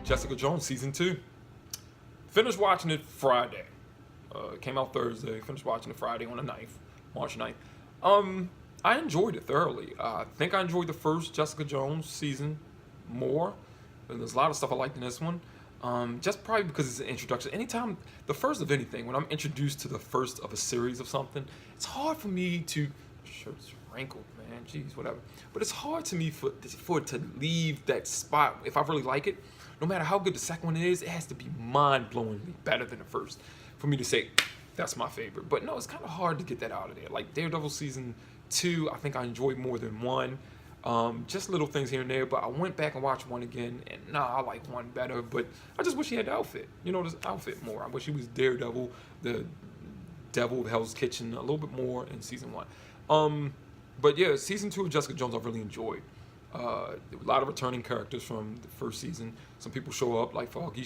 Jessica Jones season 2. Finished watching it Friday. It came out Thursday. Finished watching it Friday on the 9th, March 9th. I enjoyed it thoroughly. I think I enjoyed the first Jessica Jones season more. And there's a lot of stuff I liked in this one. Just probably because it's an introduction. Anytime, the first of anything, when I'm introduced to the first of a series of something, it's hard for me to, shirt's wrinkled, man, jeez, whatever. But it's hard to me for it to leave that spot. If I really like it, no matter how good the second one is, it has to be mind-blowingly better than the first for me to say, that's my favorite. But no, it's kind of hard to get that out of there. Like Daredevil season 2, I think I enjoyed more than 1. Just little things here and there, but I went back and watched 1 again, and I like 1 better, but I just wish he had the outfit, this outfit more. I wish he was Daredevil, the devil of Hell's Kitchen, a little bit more in season 1. But yeah, season 2 of Jessica Jones I really enjoyed. A lot of returning characters from the first season. Some people show up, like Foggy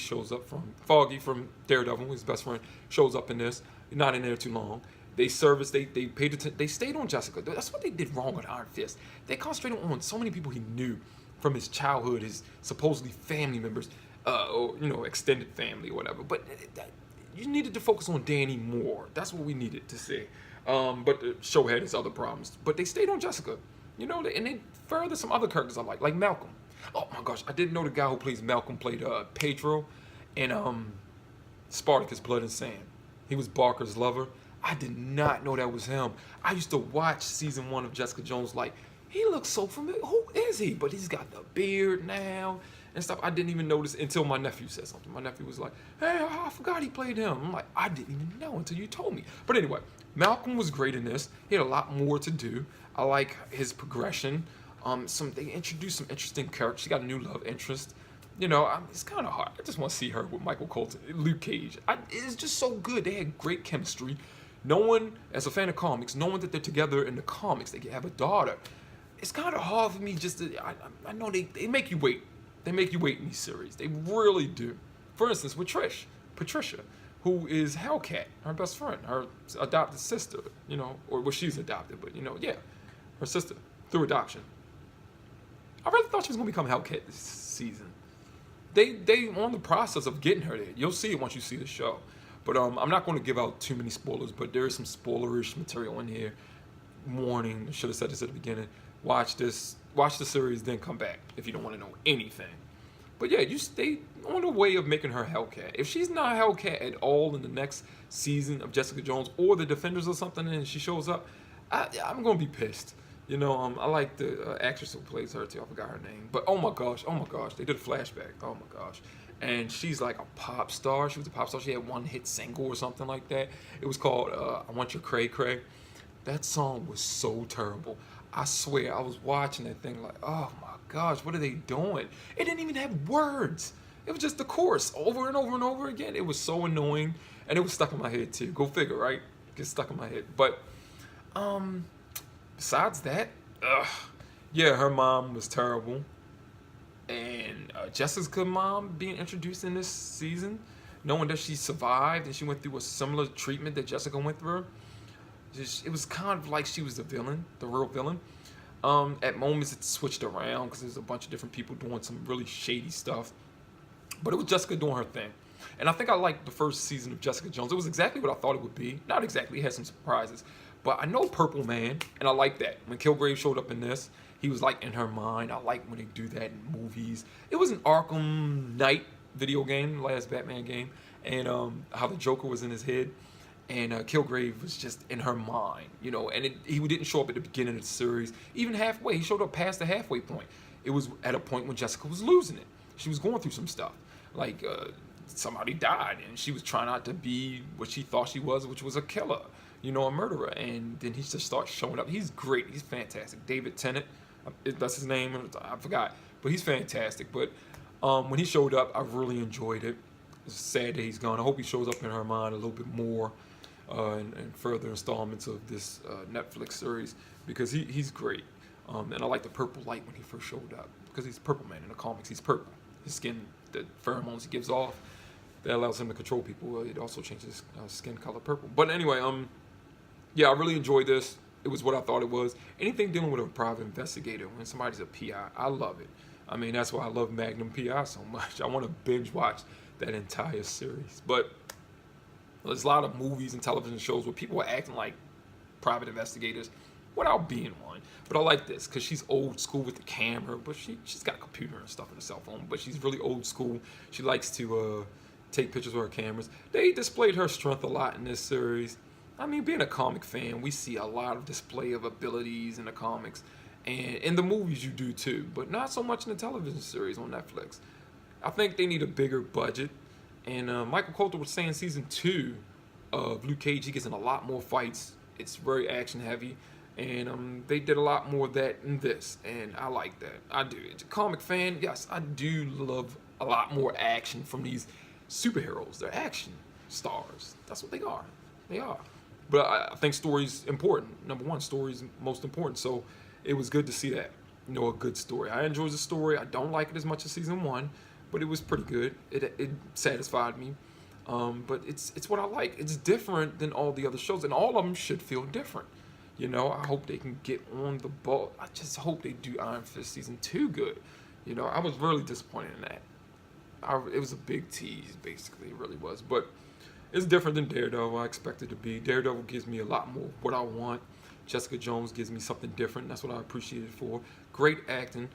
from Daredevil, his best friend, shows up in this. He's not in there too long. They paid attention, they stayed on Jessica. That's what they did wrong with Iron Fist. They concentrated on so many people he knew from his childhood, his supposedly family members, or extended family or whatever. But you needed to focus on Danny more. That's what we needed to see. But the show had its other problems. But they stayed on Jessica, and they furthered some other characters I like Malcolm. Oh my gosh, I didn't know the guy who plays Malcolm played Pedro in Spartacus: Blood and Sand. He was Barker's lover. I did not know that was him. I used to watch season 1 of Jessica Jones like, he looks so familiar. Who is he? But he's got the beard now and stuff. I didn't even notice until my nephew said something. My nephew was like, hey, I forgot he played him. I'm like, I didn't even know until you told me. But anyway, Malcolm was great in this. He had a lot more to do. I like his progression. They introduced some interesting characters. She got a new love interest. It's kind of hard. I just want to see her with Michael Colton, Luke Cage. It's just so good. They had great chemistry. Knowing, as a fan of comics, knowing that they're together in the comics, they have a daughter, it's kind of hard for me just to, I know they make you wait. They make you wait in these series. They really do. For instance, with Patricia, who is Hellcat, her best friend, her adopted sister, or she's adopted, but her sister, through adoption. I really thought she was going to become Hellcat this season. They on the process of getting her there. You'll see it once you see the show. But I'm not going to give out too many spoilers, but there is some spoilerish material in here. Warning, I should have said this at the beginning. Watch the series, then come back if you don't want to know anything. But yeah, you stay on the way of making her Hellcat. If she's not Hellcat at all in the next season of Jessica Jones or The Defenders or something, and she shows up, I'm going to be pissed. I like the actress who plays her too. I forgot her name. But oh my gosh, they did a flashback. Oh my gosh. And she's like a pop star. She was a pop star. She had one hit single or something like that. It was called I Want Your Cray Cray. That song was so terrible. I swear, I was watching that thing like, oh my gosh, what are they doing? It didn't even have words. It was just the chorus over and over and over again. It was so annoying. And it was stuck in my head too. Go figure, right? It gets stuck in my head. But besides that, yeah, her mom was terrible. And Jessica's mom being introduced in this season, knowing that she survived and she went through a similar treatment that Jessica went through, it was kind of like she was the villain, the real villain. At moments it switched around because there's a bunch of different people doing some really shady stuff. But it was Jessica doing her thing. And I think I liked the first season of Jessica Jones. It was exactly what I thought it would be. Not exactly, it had some surprises. But I know Purple Man, and I like that. When Kilgrave showed up in this, he was like in her mind. I like when they do that in movies. It was an Arkham Knight video game, the last Batman game, and how the Joker was in his head, and Kilgrave was just in her mind, and he didn't show up at the beginning of the series, even halfway. He showed up past the halfway point. It was at a point when Jessica was losing it. She was going through some stuff, like somebody died, and she was trying not to be what she thought she was, which was a killer, a murderer, and then he just starts showing up. He's great. He's fantastic. David Tennant. That's his name. I forgot. But he's fantastic. But when he showed up, I really enjoyed it. It's sad that he's gone. I hope he shows up in her mind a little bit more in further installments of this Netflix series because he's great. And I like the purple light when he first showed up because he's Purple Man in the comics. He's purple. His skin, the pheromones he gives off, that allows him to control people. It also changes his skin color purple. But anyway, yeah, I really enjoyed this. It was what I thought it was. Anything dealing with a private investigator, when somebody's a PI, I love it. I mean, that's why I love Magnum PI so much. I want to binge watch that entire series. But there's a lot of movies and television shows where people are acting like private investigators without being one. But I like this because she's old school with the camera, but she's got a computer and stuff on her cell phone, but she's really old school. She likes to take pictures with her cameras. They displayed her strength a lot in this series. I mean, being a comic fan, we see a lot of display of abilities in the comics. And in the movies you do too, but not so much in the television series on Netflix. I think they need a bigger budget. And Michael Coulter was saying season 2 of Luke Cage, he gets in a lot more fights. It's very action heavy. And they did a lot more of that in this. And I like that. I do. As a comic fan, yes, I do love a lot more action from these superheroes. They're action stars. That's what they are. They are. But I think story's important. Number one, story's most important. So it was good to see that. You know, a good story. I enjoyed the story. I don't like it as much as season 1, but it was pretty good. It satisfied me. But it's what I like. It's different than all the other shows, and all of them should feel different. You know, I hope they can get on the ball. I just hope they do Iron Fist season 2 good. You know, I was really disappointed in that. It was a big tease, basically. It really was. But it's different than Daredevil. I expect it to be. Daredevil gives me a lot more what I want. Jessica Jones gives me something different. That's what I appreciate it for. Great acting.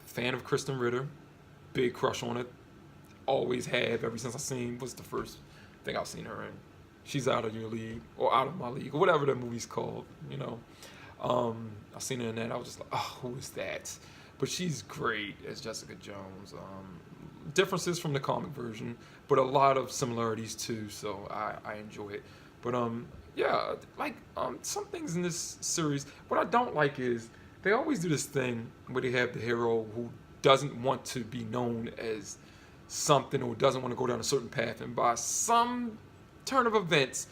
Fan of Kristen Ritter. Big crush on it. Always have ever since I seen. What's the first thing I've seen her in? She's Out of Your League or Out of My League or whatever that movie's called. You know, I seen her in that. I was just like, oh, who is that? But she's great as Jessica Jones. Differences from the comic version, but a lot of similarities too. So I enjoy it. But yeah, like some things in this series. What I don't like is they always do this thing where they have the hero who doesn't want to be known as something or doesn't want to go down a certain path, and by some turn of events,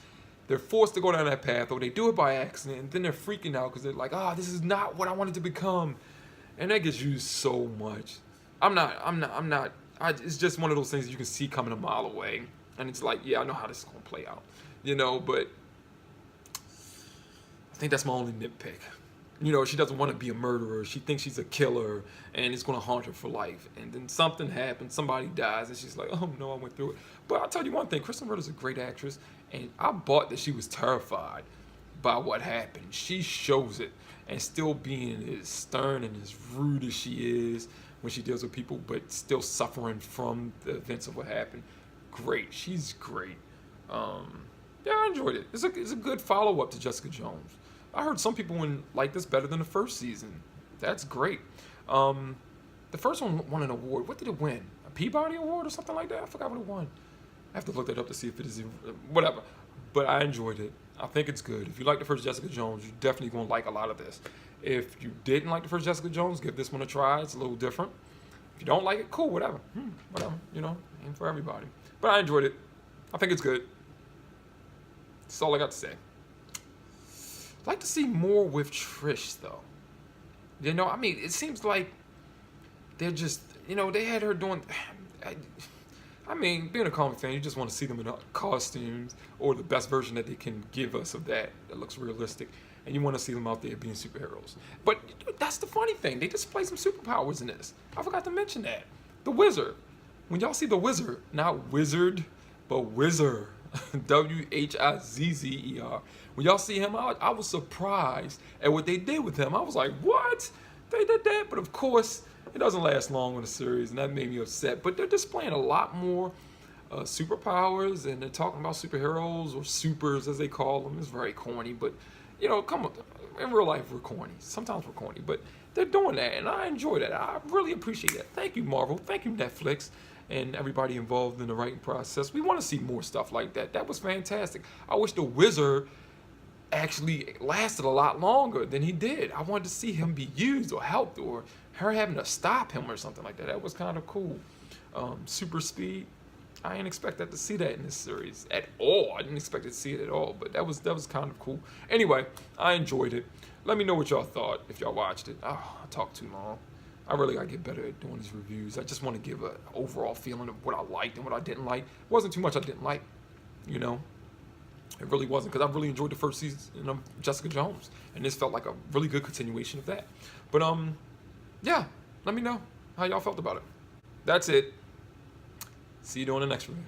they're forced to go down that path, or they do it by accident, and then they're freaking out because they're like, this is not what I wanted to become, and that gets used so much. It's just one of those things that you can see coming a mile away, and it's like, yeah, I know how this is gonna play out, you know, but I think that's my only nitpick. You know, she doesn't want to be a murderer. She thinks she's a killer, and it's going to haunt her for life. And then something happens, somebody dies, and she's like, oh no, I went through it. But I'll tell you one thing, Kristen Ritter's a great actress, and I bought that she was terrified by what happened. She shows it, and still being as stern and as rude as she is when she deals with people, but still suffering from the events of what happened. Great. She's great. Yeah, I enjoyed it. It's a good follow-up to Jessica Jones. I heard some people like this better than the first season. That's great. The first one won an award. What did it win? A Peabody Award or something like that? I forgot what it won. I have to look that up to see if it is whatever. But I enjoyed it. I think it's good. If you like the first Jessica Jones, you're definitely going to like a lot of this. If you didn't like the first Jessica Jones, give this one a try. It's a little different. If you don't like it, cool, whatever. Whatever, you know, ain't for everybody. But I enjoyed it. I think it's good. That's all I got to say. I'd like to see more with Trish, though. You know, I mean, it seems like they're just, you know, they had her doing... I mean, being a comic fan, you just want to see them in costumes or the best version that they can give us of that looks realistic. And you want to see them out there being superheroes. But that's the funny thing. They display some superpowers in this. I forgot to mention that. The Wizard. When y'all see the Wizard, not Wizard, but Wizard. Wizzer. When y'all see him out, I was surprised at what they did with him. I was like, what? They did that? But of course, it doesn't last long in the series, and that made me upset. But they're displaying a lot more superpowers, and they're talking about superheroes, or supers as they call them. It's very corny, but, you know, come on. In real life, we're corny. Sometimes we're corny, but they're doing that, and I enjoy that. I really appreciate that. Thank you, Marvel. Thank you, Netflix, and everybody involved in the writing process. We want to see more stuff like that. That was fantastic. I wish the Wizard actually lasted a lot longer than he did. I wanted to see him be used or helped, or her having to stop him or something like that. That was kind of cool. Super speed. I didn't expect that to see that in this series at all. I didn't expect to see it at all, but that was kind of cool. Anyway, I enjoyed it. Let me know what y'all thought if y'all watched it. Oh, I talked too long. I really got to get better at doing these reviews. I just want to give an overall feeling of what I liked and what I didn't like. It wasn't too much I didn't like, you know. It really wasn't, because I really enjoyed the first season of Jessica Jones, and this felt like a really good continuation of that. But yeah, let me know. how y'all felt about it. That's it. See you on the next review.